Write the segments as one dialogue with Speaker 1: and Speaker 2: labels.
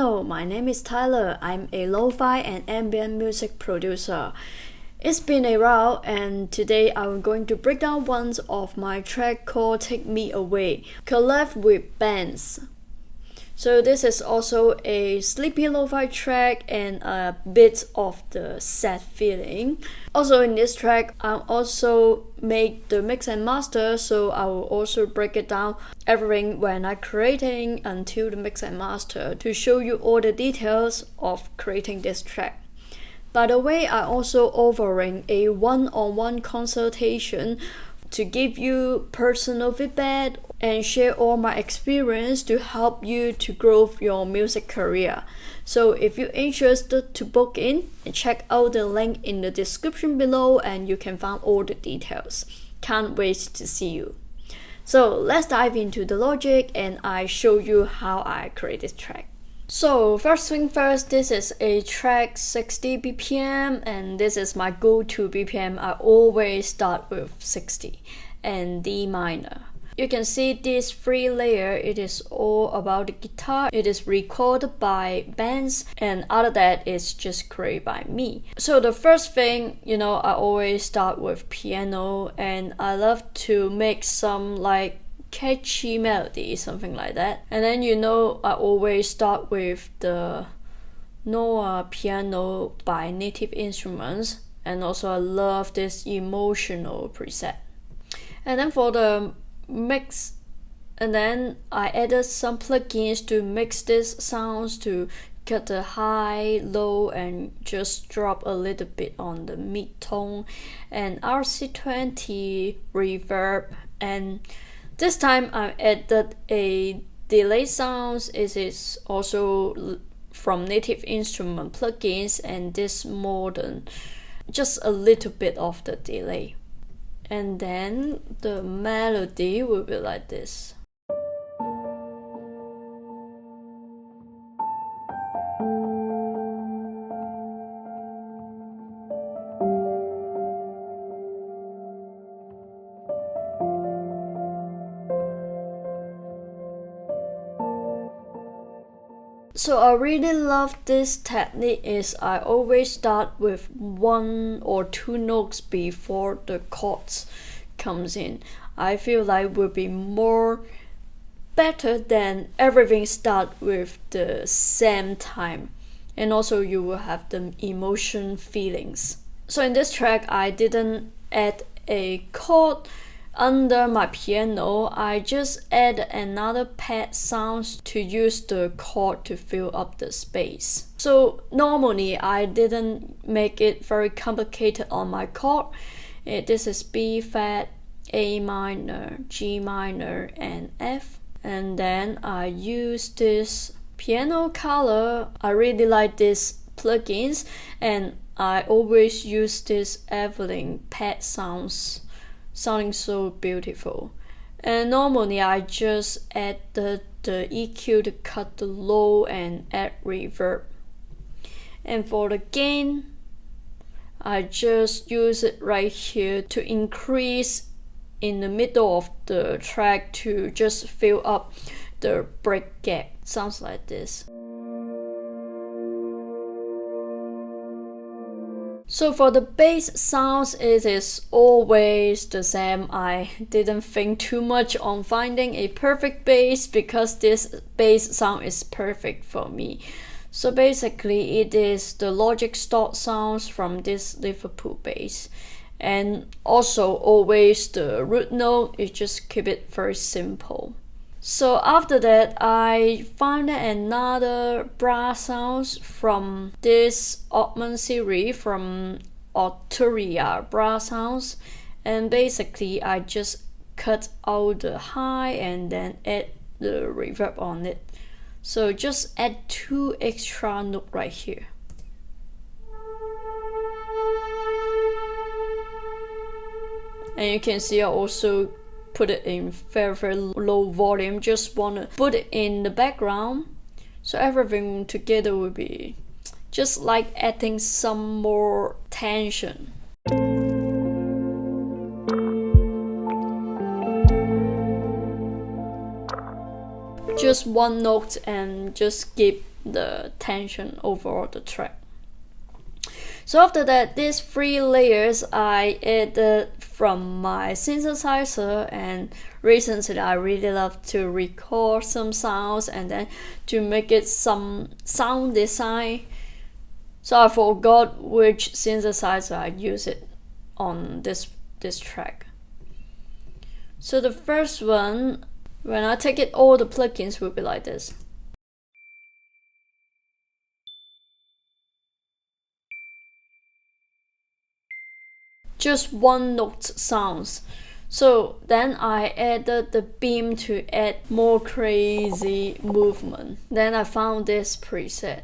Speaker 1: Hello, my name is Tyler. I'm a lo-fi and ambient music producer. It's been a while, and today I'm going to break down one of my track called Take Me Away, collab with bands. So this is also a sleepy lo-fi track and a bit of the sad feeling. Also in this track, I also make the mix and master, so I will also break it down everything when I'm creating until the mix and master to show you all the details of creating this track. By the way, I also offering a one-on-one consultation to give you personal feedback and share all my experience to help you to grow your music career. So if you're interested to book in, check out the link in the description below and you can find all the details. Can't wait to see you. So let's dive into the logic and I show you how I create this track. So first thing first, this is a track 60 BPM and this is my go-to BPM. I always start with 60 and D minor. You can see this 3 layer, it is all about the guitar. It is recorded by bands and other that is just created by me. So the first thing, I always start with piano and I love to make some like catchy melody, something like that. And then I always start with the Noah piano by Native Instruments, and also I love this emotional preset. And then for the mix, and then I added some plugins to mix these sounds to cut the high, low, and just drop a little bit on the mid tone, and RC20 reverb. And this time I added a delay sounds. It is also from Native Instrument plugins, and this modern, just a little bit of the delay. And then the melody will be like this. So I really love this technique is I always start with 1 or 2 notes before the chords comes in. I feel like will be more better than everything start with the same time, and also you will have the emotion feelings. So in this track I didn't add a chord under my piano. I just add another pad sounds to use the chord to fill up the space. So normally I didn't make it very complicated on my chord. This is B flat, A minor, G minor, and F. And then I use this piano color. I really like these plugins and I always use this Evelyn pad sounds, sounding so beautiful. And normally I just add the EQ to cut the low and add reverb. And for the gain, I just use it right here to increase in the middle of the track to just fill up the break gap. Sounds like this. So for the bass sounds, it is always the same. I didn't think too much on finding a perfect bass because this bass sound is perfect for me. So basically it is the Logic stock sounds from this Liverpool bass. And also always the root note, you just keep it very simple. So after that, I found another brass sounds from this Oddman series from Arturia brass sounds, and basically I just cut out the high and then add the reverb on it. So just add 2 extra notes right here. And you can see I also put it in very low volume, just want to put it in the background so everything together will be just like adding some more tension. just one note and just keep the tension over the track. So after that, these 3 layers I added from my synthesizer, and recently I really love to record some sounds and then to make it some sound design. So I forgot which synthesizer I use it on this track. So the first one, when I take it, all the plugins will be like this. Just one note sounds. So then I added the beam to add more crazy movement. Then I found this preset.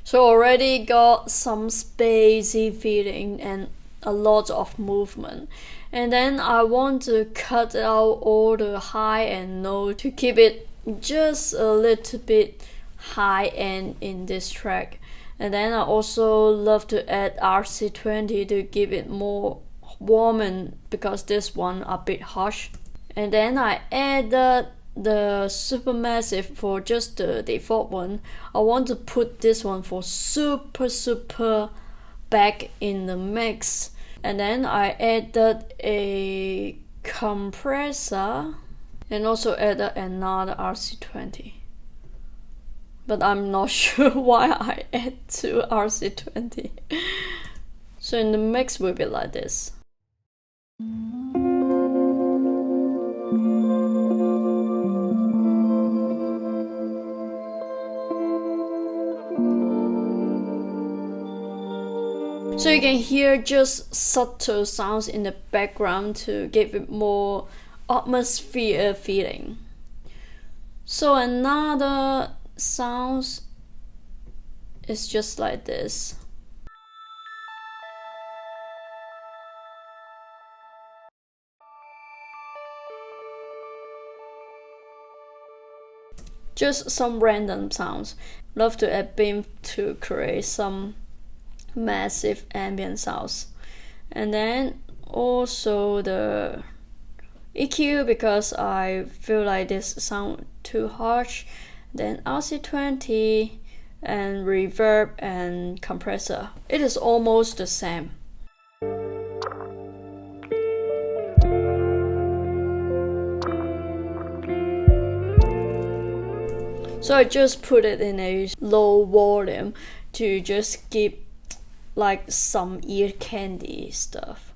Speaker 1: So already got some spacey feeling and a lot of movement. And then I want to cut out all the high and low to keep it just a little bit high end in this track. And then I also love to add RC20 to give it more warm, and because this one a bit harsh. And then I added the supermassive for just the default one. I want to put this one for super back in the mix. And then I added a compressor and also added another RC20. But I'm not sure why I add 2 RC20. So in the mix will be like this. So you can hear just subtle sounds in the background to give it more atmosphere feeling. So another sounds is just like this. Just some random sounds. Love to add beam to create some massive ambient sounds. And then also the EQ, because I feel like this sound too harsh. Then RC20 and reverb and compressor. It is almost the same. So I just put it in a low volume to just keep like some ear candy stuff.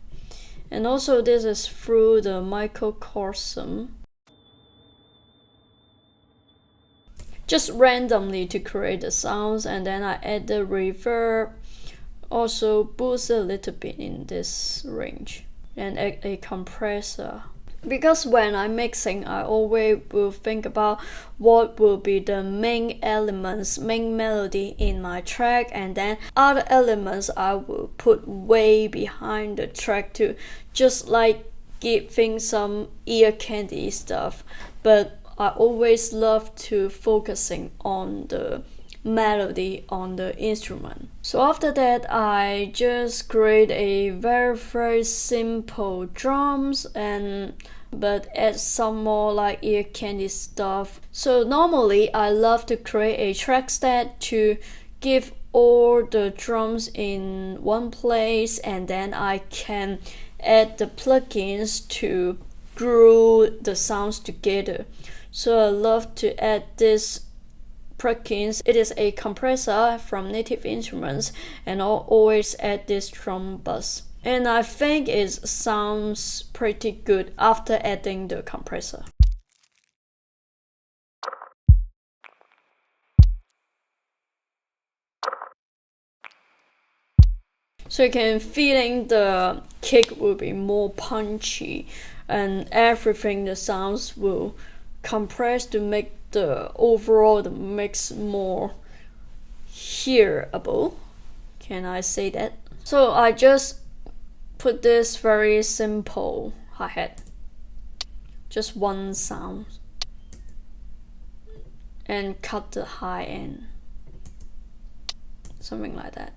Speaker 1: And also this is through the microcosm. Just randomly to create the sounds, and then I add the reverb, also boost a little bit in this range, and add a compressor. Because when I'm mixing, I always will think about what will be the main elements, main melody in my track, and then other elements I will put way behind the track to just like giving some ear candy stuff. But I always love to focusing on the melody on the instrument. So after that, I just create a very simple drums but add some more like ear candy stuff. So normally I love to create a track stat to give all the drums in one place, and then I can add the plugins to glue the sounds together. So I love to add this plugins. It is a compressor from Native Instruments, and I'll always add this drum bus. And I think it sounds pretty good after adding the compressor. So you can feeling the kick will be more punchy, and everything the sounds will compress to make the overall the mix more hearable. Can I say that? So I just put this very simple hi-hat, just one sound, and cut the high end, something like that.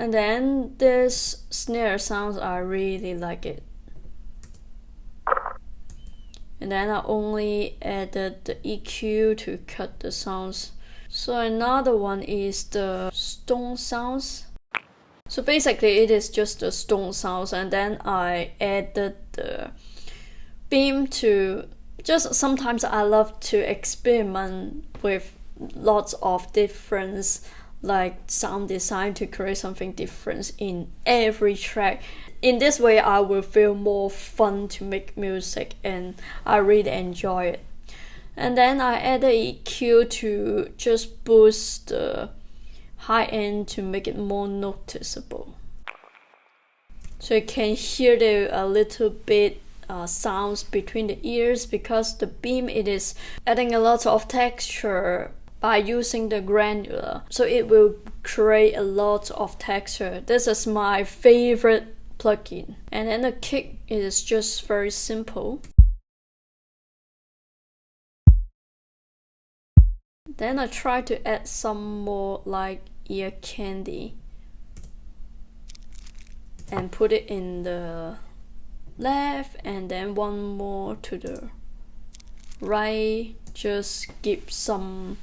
Speaker 1: And then this snare sounds, I really like it. And then I only added the EQ to cut the sounds. So another one is the stone sounds. So basically it is just the stone sounds, and then I added the beam to just sometimes I love to experiment with lots of different like sound design to create something different in every track. In this way I will feel more fun to make music and I really enjoy it. And then I added EQ to just boost the high end to make it more noticeable. So you can hear the a little bit sounds between the ears because the beam it is adding a lot of texture by using the granular. So it will create a lot of texture. This is my favorite plugin. And then the kick is just very simple. Then I try to add some more like ear candy and put it in the left and then one more to the right. Just give some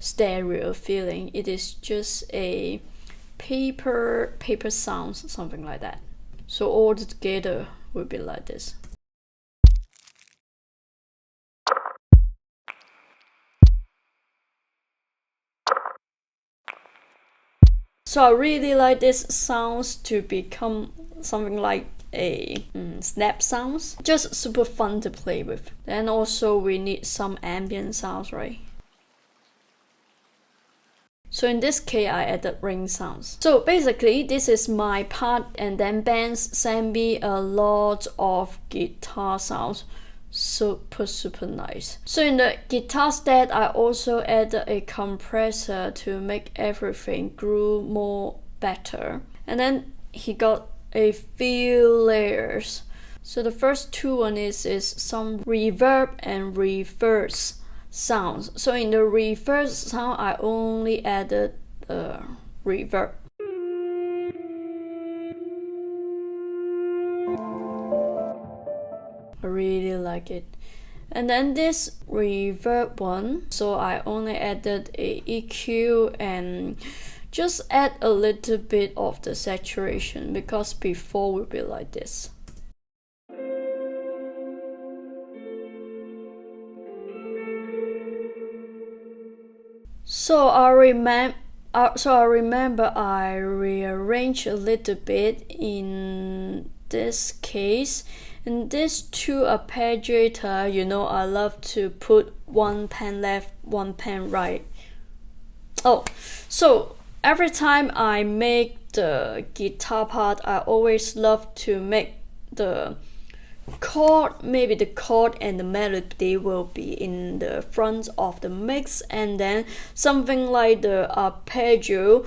Speaker 1: stereo feeling. It is just a paper sounds, something like that. So all together will be like this. So I really like this sounds to become something like a snap sounds. Just super fun to play with. Then also we need some ambient sounds, right? So in this case I added ring sounds. So basically this is my part, and then Ben sent me a lot of guitar sounds. Super nice. So in the guitar stat I also added a compressor to make everything groove more better. And then he got a few layers. So the first two one is some reverb and reverse sounds. So in the reverse sound I only added reverb. I really like it. And then this reverb one, so I only added a EQ and just add a little bit of the saturation because before would be like this. So I remember I rearranged a little bit in this case. In this two arpeggiator, you know, I love to put one pen left, one pen right. Oh, so every time I make the guitar part, I always love to make the chord, maybe the chord and the melody will be in the front of the mix, and then something like the arpeggio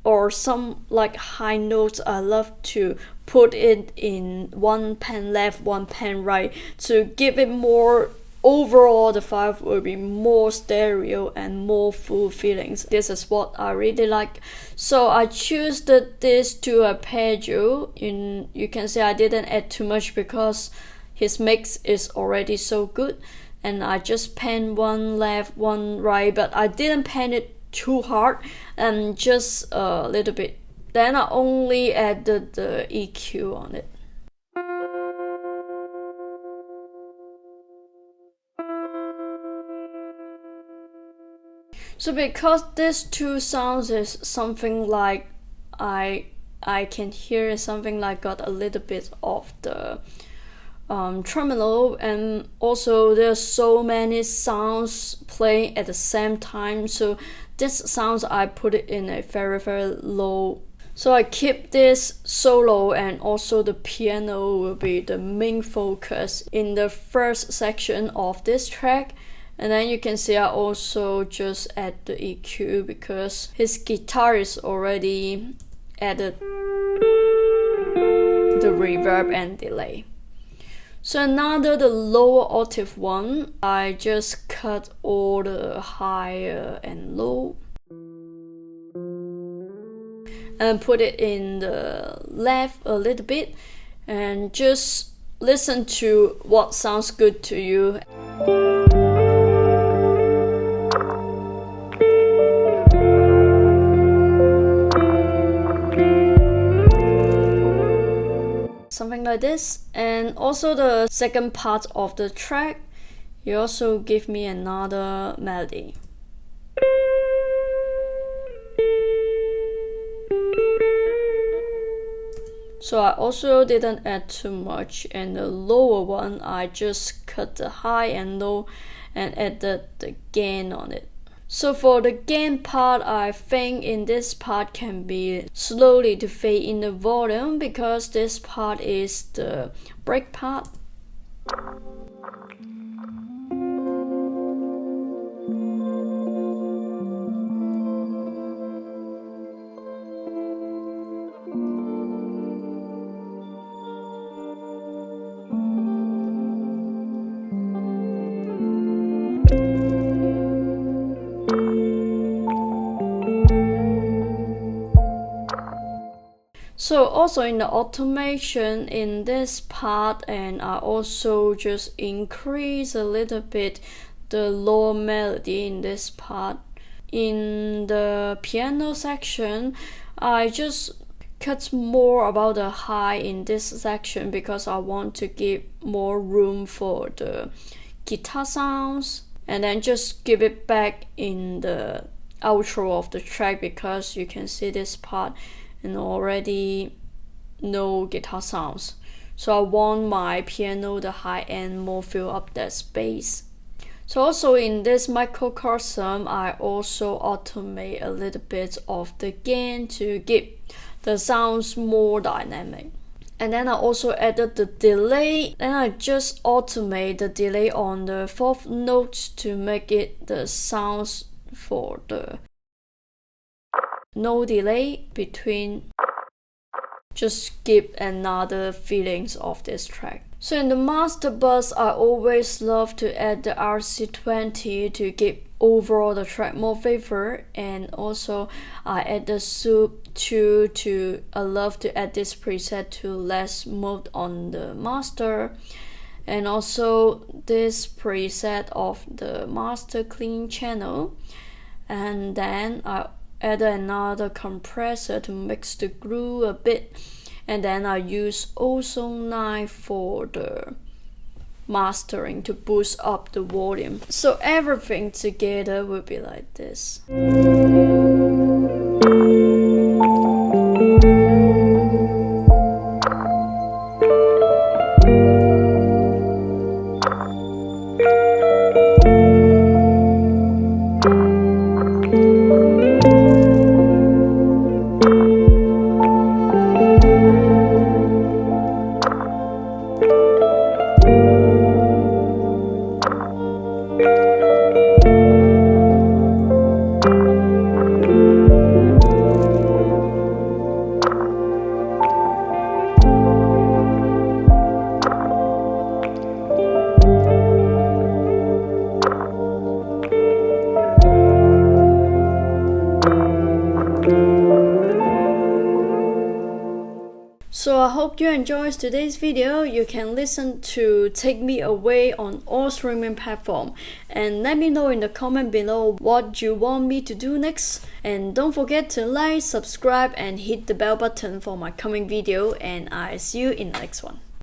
Speaker 1: or some like high notes I love to put it in one pen left, one pen right to give it more. Overall the vibe will be more stereo and more full feelings. This is what I really like. So I choose this to arpeggio. You can see I didn't add too much because his mix is already so good, and I just pan one left, one right, but I didn't pan it too hard, and just a little bit. Then I only added the EQ on it. So because these two sounds is something like I can hear something like got a little bit of the tremolo, and also there's so many sounds playing at the same time. So this sounds I put it in a very low. So I keep this solo, and also the piano will be the main focus in the first section of this track. And then you can see I also just add the EQ because his guitar is already added the reverb and delay. So another, the lower octave one, I just cut all the higher and low. and put it in the left a little bit and just listen to what sounds good to you. Something like this. And also the second part of the track, you also give me another melody. So I also didn't add too much, and the lower one I just cut the high and low and added the gain on it. So for the gain part, I think in this part can be slowly to fade in the volume because this part is the break part. So also in the automation in this part, and I also just increase a little bit the low melody in this part. In the piano section, I just cut more about the high in this section because I want to give more room for the guitar sounds, and then just give it back in the outro of the track because you can see this part and already no guitar sounds. So I want my piano, the high end, more fill up that space. So also in this microcosm, I also automate a little bit of the gain to give the sounds more dynamic. And then I also added the delay. Then I just automate the delay on the fourth note to make it the sounds for the no delay between, just give another feelings of this track. So in the master bus, I always love to add the RC20 to give overall the track more flavor, and also I add the soup too I love to add this preset to less mode on the master, and also this preset of the master clean channel, and then I add another compressor to mix the groove a bit, and then I use Ozone 9 for the mastering to boost up the volume. So everything together will be like this. So I hope you enjoyed today's video. You can listen to Take Me Away on all streaming platforms, and let me know in the comment below what you want me to do next. And don't forget to like, subscribe and hit the bell button for my coming video, and I'll see you in the next one.